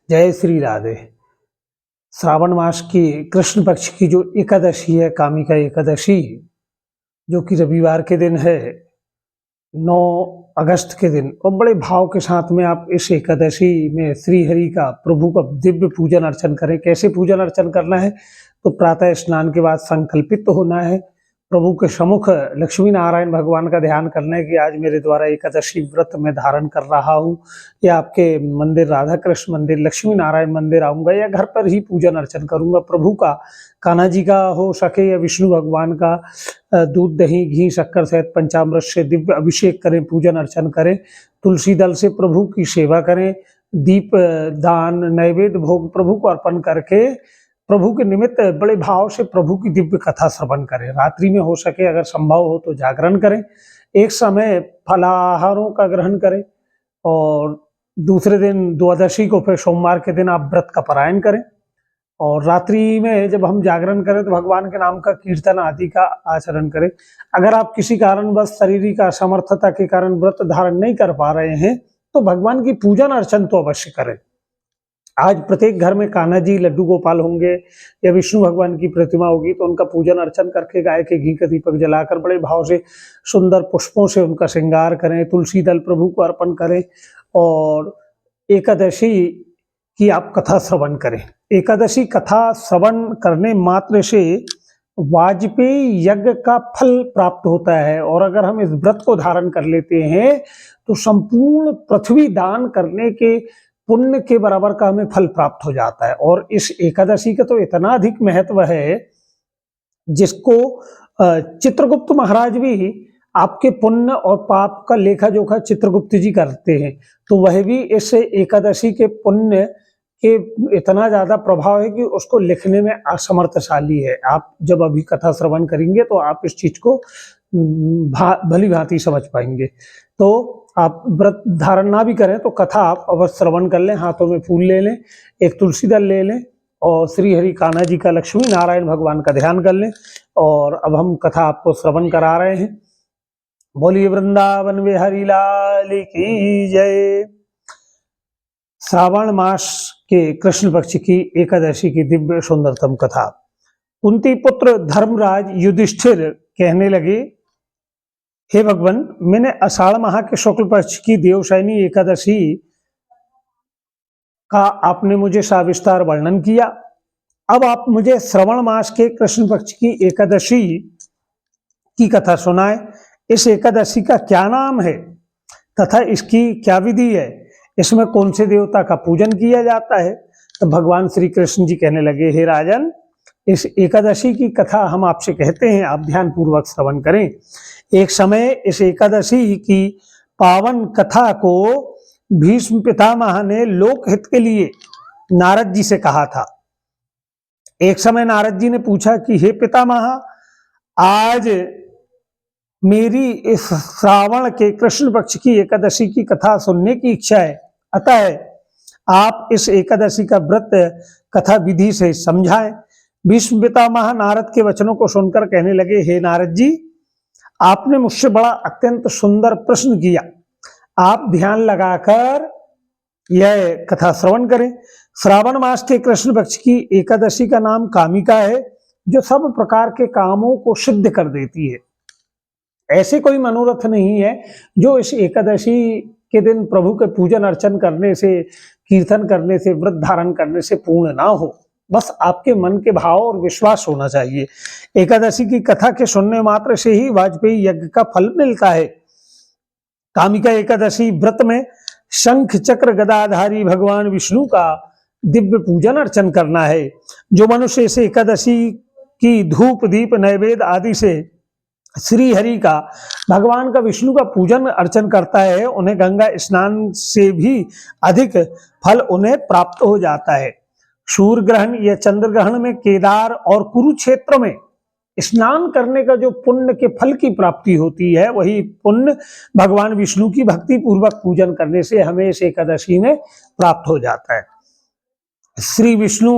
जय श्री राधे। श्रावण मास की कृष्ण पक्ष की जो एकादशी है, कामिका एकादशी, जो कि रविवार के दिन है, 9 अगस्त के दिन, और बड़े भाव के साथ में आप इस एकादशी में श्री हरि का, प्रभु का दिव्य पूजन अर्चन करें। कैसे पूजन अर्चन करना है? तो प्रातः स्नान के बाद संकल्पित तो होना है, प्रभु के सम्मुख लक्ष्मी नारायण भगवान का ध्यान करना है कि आज मेरे द्वारा एकादशी व्रत में धारण कर रहा हूँ, या आपके मंदिर, राधा कृष्ण मंदिर, लक्ष्मी नारायण मंदिर आऊँगा, या घर पर ही पूजन अर्चन करूँगा प्रभु का। कान्हा जी का हो सके या विष्णु भगवान का, दूध दही घी शक्कर सहित पंचामृत से दिव्य अभिषेक करें, पूजन अर्चन करें। तुलसी दल से प्रभु की सेवा करें, दीप दान नैवेद्य भोग प्रभु को अर्पण करके प्रभु के निमित्त बड़े भाव से प्रभु की दिव्य कथा श्रवण करें। रात्रि में हो सके अगर संभव हो तो जागरण करें। एक समय फलाहारों का ग्रहण करें, और दूसरे दिन द्वादशी को, फिर सोमवार के दिन आप व्रत का पारायण करें। और रात्रि में जब हम जागरण करें तो भगवान के नाम का कीर्तन आदि का आचरण करें। अगर आप किसी कारणवश शारीरिक असमर्थता के कारण व्रत धारण नहीं कर पा रहे हैं तो भगवान की पूजन अर्चन तो अवश्य करें। आज प्रत्येक घर में कान्हा जी, लड्डू गोपाल होंगे, या विष्णु भगवान की प्रतिमा होगी, तो उनका पूजन अर्चन करके गाय के घी का दीपक जलाकर बड़े भाव से सुंदर पुष्पों से उनका श्रृंगार करें। तुलसी दल प्रभु को अर्पण करें, और एकादशी की आप कथा श्रवण करें। एकादशी कथा श्रवण करने मात्र से वाजपेयी यज्ञ का फल प्राप्त होता है, और अगर हम इस व्रत को धारण कर लेते हैं तो संपूर्ण पृथ्वी दान करने के पुण्य के बराबर का हमें फल प्राप्त हो जाता है। और इस एकादशी का तो इतना अधिक महत्व है, जिसको चित्रगुप्त महाराज भी, आपके पुण्य और पाप का लेखा जोखा चित्रगुप्त जी करते हैं, तो वह भी इस एकादशी के पुण्य के इतना ज्यादा प्रभाव है कि उसको लिखने में असमर्थशाली है। आप जब अभी कथा श्रवण करेंगे तो आप इस चीज को भली भांति समझ पाएंगे। तो आप व्रत धारण ना भी करें तो कथा आप अवश्य श्रवण कर लें, हाथों में फूल ले लें, एक तुलसी दल ले लें, और श्री हरि कान्हा जी का, लक्ष्मी नारायण भगवान का ध्यान कर लें। और अब हम कथा आपको श्रवण करा रहे हैं। बोलिए वृंदावन बिहारी लाल की जय। श्रावण मास के कृष्ण पक्ष की एकादशी की दिव्य सुंदरतम कथा। कुंती पुत्र धर्मराज युधिष्ठिर कहने लगे, हे भगवान, मैंने आषाढ़ माह के शुक्ल पक्ष की देवशयनी एकादशी का आपने मुझे सविस्तार वर्णन किया। अब आप मुझे श्रावण मास के कृष्ण पक्ष की एकादशी की कथा सुनाए। इस एकादशी का क्या नाम है तथा इसकी क्या विधि है? इसमें कौन से देवता का पूजन किया जाता है? तो भगवान श्री कृष्ण जी कहने लगे, हे राजन, इस एकादशी की कथा हम आपसे कहते हैं, आप ध्यान पूर्वक श्रवण करें। एक समय इस एकादशी की पावन कथा को भीष्म पितामह ने लोकहित के लिए नारद जी से कहा था। एक समय नारद जी ने पूछा कि हे पितामह, आज मेरी इस श्रावण के कृष्ण पक्ष की एकादशी की कथा सुनने की इच्छा है, अतः आप इस एकादशी का व्रत कथा विधि से समझाएं। भीष्म पितामह नारद के वचनों को सुनकर कहने लगे, हे नारद जी, आपने मुझसे बड़ा अत्यंत सुंदर प्रश्न किया। आप ध्यान लगाकर यह कथा श्रवण करें। श्रावण मास के कृष्ण पक्ष की एकादशी का नाम कामिका है, जो सब प्रकार के कामों को सिद्ध कर देती है। ऐसे कोई मनोरथ नहीं है जो इस एकादशी के दिन प्रभु के पूजन अर्चन करने से, कीर्तन करने से, व्रत धारण करने से पूर्ण ना हो। बस आपके मन के भाव और विश्वास होना चाहिए। एकादशी की कथा के सुनने मात्र से ही वाजपेयी यज्ञ का फल मिलता है। कामिका एकादशी व्रत में शंख चक्र गदाधारी भगवान विष्णु का दिव्य पूजन अर्चन करना है। जो मनुष्य इस एकादशी की धूप दीप नैवेद्य आदि से श्री हरि का, भगवान का, विष्णु का पूजन अर्चन करता है, उन्हें गंगा स्नान से भी अधिक फल उन्हें प्राप्त हो जाता है। सूर्य ग्रहण या चंद्र ग्रहण में केदार और कुरुक्षेत्र में स्नान करने का जो पुण्य के फल की प्राप्ति होती है, वही पुण्य भगवान विष्णु की भक्ति पूर्वक पूजन करने से हमें इस एकादशी में प्राप्त हो जाता है। श्री विष्णु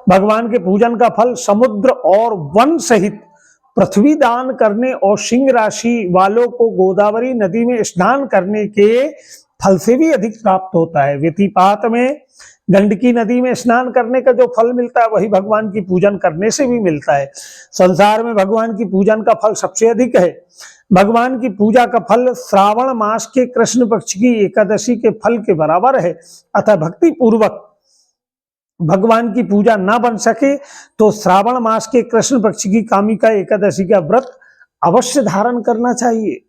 भगवान के पूजन का फल समुद्र और वन सहित पृथ्वी दान करने और सिंह राशि वालों को गोदावरी नदी में स्नान करने के फल से भी अधिक प्राप्त होता है। व्यतिपात में गंडकी नदी में स्नान करने का जो फल मिलता है वही भगवान की पूजन करने से भी मिलता है। संसार में भगवान की पूजन का फल सबसे अधिक है। भगवान की पूजा का फल श्रावण मास के कृष्ण पक्ष की एकादशी के फल के बराबर है। अतः भक्ति पूर्वक भगवान की पूजा ना बन सके तो श्रावण मास के कृष्ण पक्ष की कामिका एकादशी का व्रत अवश्य धारण करना चाहिए।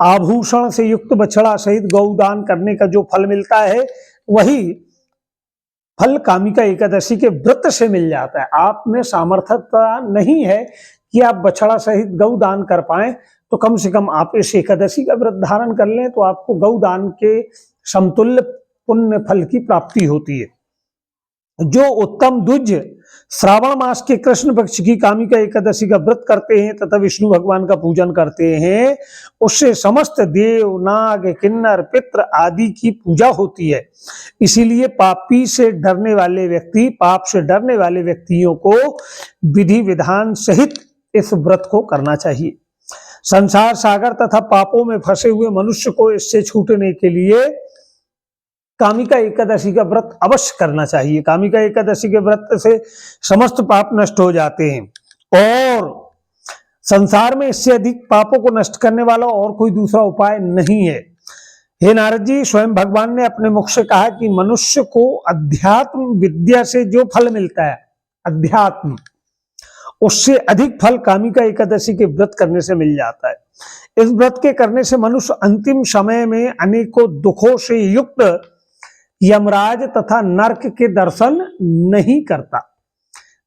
आभूषण से युक्त बछड़ा सहित गौदान करने का जो फल मिलता है वही फल कामिका एकादशी के व्रत से मिल जाता है। आप में सामर्थ्यता नहीं है कि आप बछड़ा सहित गौदान कर पाए तो कम से कम आप इस एकादशी का व्रत धारण कर लें तो आपको गौदान के समतुल्य पुण्य फल की प्राप्ति होती है। जो उत्तम द्विज श्रावण मास के कृष्ण पक्ष की कामिका एकादशी का व्रत करते हैं तथा विष्णु भगवान का पूजन करते हैं उससे समस्त देव नाग किन्नर पितृ आदि की पूजा होती है। इसीलिए पापी से डरने वाले व्यक्ति पाप से डरने वाले व्यक्तियों को विधि विधान सहित इस व्रत को करना चाहिए। संसार सागर तथा पापों में फंसे हुए मनुष्य को इससे छूटने के लिए कामिका एकादशी का व्रत अवश्य करना चाहिए। कामिका एकादशी के व्रत से समस्त पाप नष्ट हो जाते हैं और संसार में इससे अधिक पापों को नष्ट करने वाला और कोई दूसरा उपाय नहीं है। हे नारद जी, स्वयं भगवान ने अपने मुख से कहा कि मनुष्य को अध्यात्म विद्या से जो फल मिलता है अध्यात्म उससे अधिक फल कामिका एकादशी के व्रत करने से मिल जाता है। इस व्रत के करने से मनुष्य अंतिम समय में अनेकों दुखों से युक्त यमराज तथा नरक के दर्शन नहीं करता।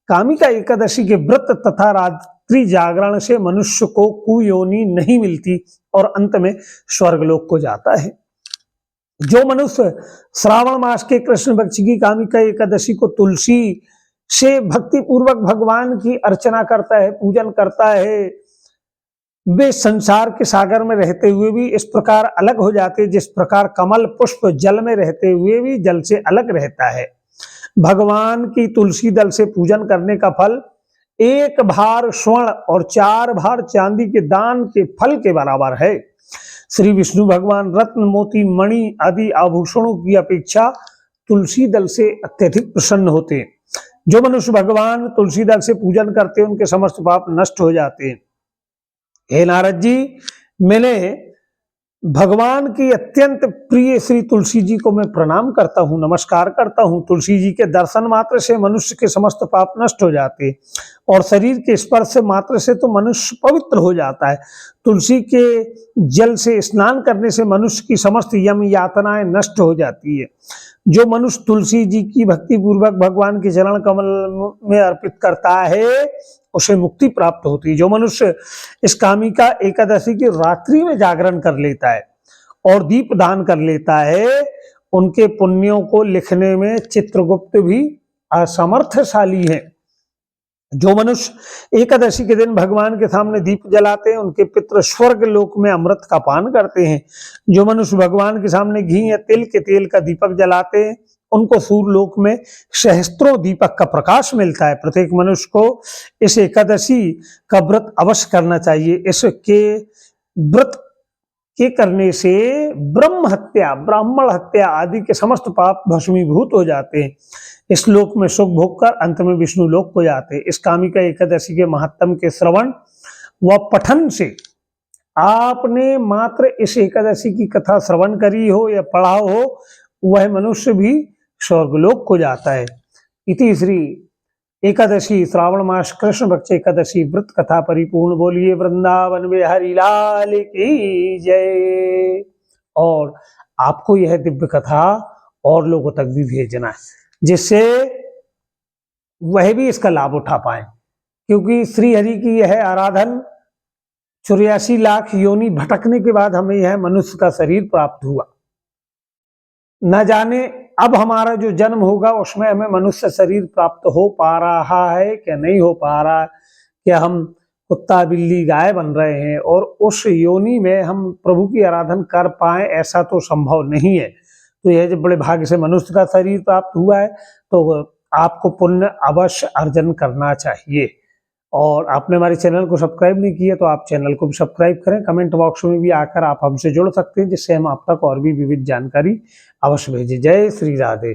कामिका एकादशी के व्रत तथा रात्रि जागरण से मनुष्य को कुयोनि नहीं मिलती और अंत में स्वर्गलोक को जाता है। जो मनुष्य श्रावण मास के कृष्ण पक्ष की कामिका एकादशी को तुलसी से भक्ति पूर्वक भगवान की अर्चना करता है पूजन करता है वे संसार के सागर में रहते हुए भी इस प्रकार अलग हो जाते जिस प्रकार कमल पुष्प जल में रहते हुए भी जल से अलग रहता है। भगवान की तुलसी दल से पूजन करने का फल 1 भार स्वर्ण और 4 भार चांदी के दान के फल के बराबर है। श्री विष्णु भगवान रत्न मोती मणि आदि आभूषणों की अपेक्षा तुलसी दल से अत्यधिक प्रसन्न होते हैं। जो मनुष्य भगवान तुलसी दल से पूजन करते हैं उनके समस्त पाप नष्ट हो जाते हैं। हे नारद जी, मैंने भगवान की अत्यंत प्रिय श्री तुलसी जी को मैं प्रणाम करता हूँ नमस्कार करता हूँ। तुलसी जी के दर्शन मात्र से मनुष्य के समस्त पाप नष्ट हो जाते और शरीर के स्पर्श मात्र से तो मनुष्य पवित्र हो जाता है। तुलसी के जल से स्नान करने से मनुष्य की समस्त यम यातनाएं नष्ट हो जाती है। जो मनुष्य तुलसी जी की भक्ति पूर्वक भगवान के चरण कमल में अर्पित करता है उसे मुक्ति प्राप्त होती है। जो मनुष्य इस कामिका एकादशी की रात्रि में जागरण कर लेता है और दीप दान कर लेता है उनके पुण्यों को लिखने में चित्रगुप्त भी असमर्थशाली है। जो मनुष्य एकादशी के दिन भगवान के सामने दीप जलाते हैं उनके पितृ स्वर्ग लोक में अमृत का पान करते हैं। जो मनुष्य भगवान के सामने घी या तिल के तेल का दीपक जलाते हैं उनको सूर्यलोक में सहस्त्रों दीपक का प्रकाश मिलता है। प्रत्येक मनुष्य को इस एकादशी का व्रत अवश्य करना चाहिए। इसके व्रत के करने से ब्रह्म हत्या ब्राह्मण हत्या आदि के समस्त पाप भस्मीभूत हो जाते हैं। इस लोक में सुख भोग कर अंत में विष्णु लोक को जाते हैं। इस कामिका एकादशी के महात्म के श्रवण व पठन से आपने मात्र इस एकादशी की कथा श्रवण करी हो या पढ़ा हो वह मनुष्य भी स्वर्गलोक को जाता है। इति श्री एकादशी श्रावण मास कृष्ण पक्ष एकादशी व्रत कथा परिपूर्ण। बोलिए वृंदावन में हरि लाल की जय। और आपको यह दिव्य कथा और लोगों तक भी भेजना है जिससे वह भी इसका लाभ उठा पाए, क्योंकि श्री हरि की यह आराधन 84 लाख योनि भटकने के बाद हमें यह मनुष्य का शरीर प्राप्त हुआ। न जाने अब हमारा जो जन्म होगा उसमें हमें मनुष्य शरीर प्राप्त हो पा रहा है क्या नहीं हो पा रहा, क्या हम कुत्ता बिल्ली गाय बन रहे हैं और उस योनि में हम प्रभु की आराधना कर पाए, ऐसा तो संभव नहीं है। तो यह जब बड़े भाग्य से मनुष्य का शरीर प्राप्त हुआ है तो आपको पुण्य अवश्य अर्जन करना चाहिए। और आपने हमारे चैनल को सब्सक्राइब नहीं किया तो आप चैनल को भी सब्सक्राइब करें। कमेंट बॉक्स में भी आकर आप हमसे जुड़ सकते हैं जिससे हम आप तक और भी विविध जानकारी अवश्य भेजें। जय श्री राधे।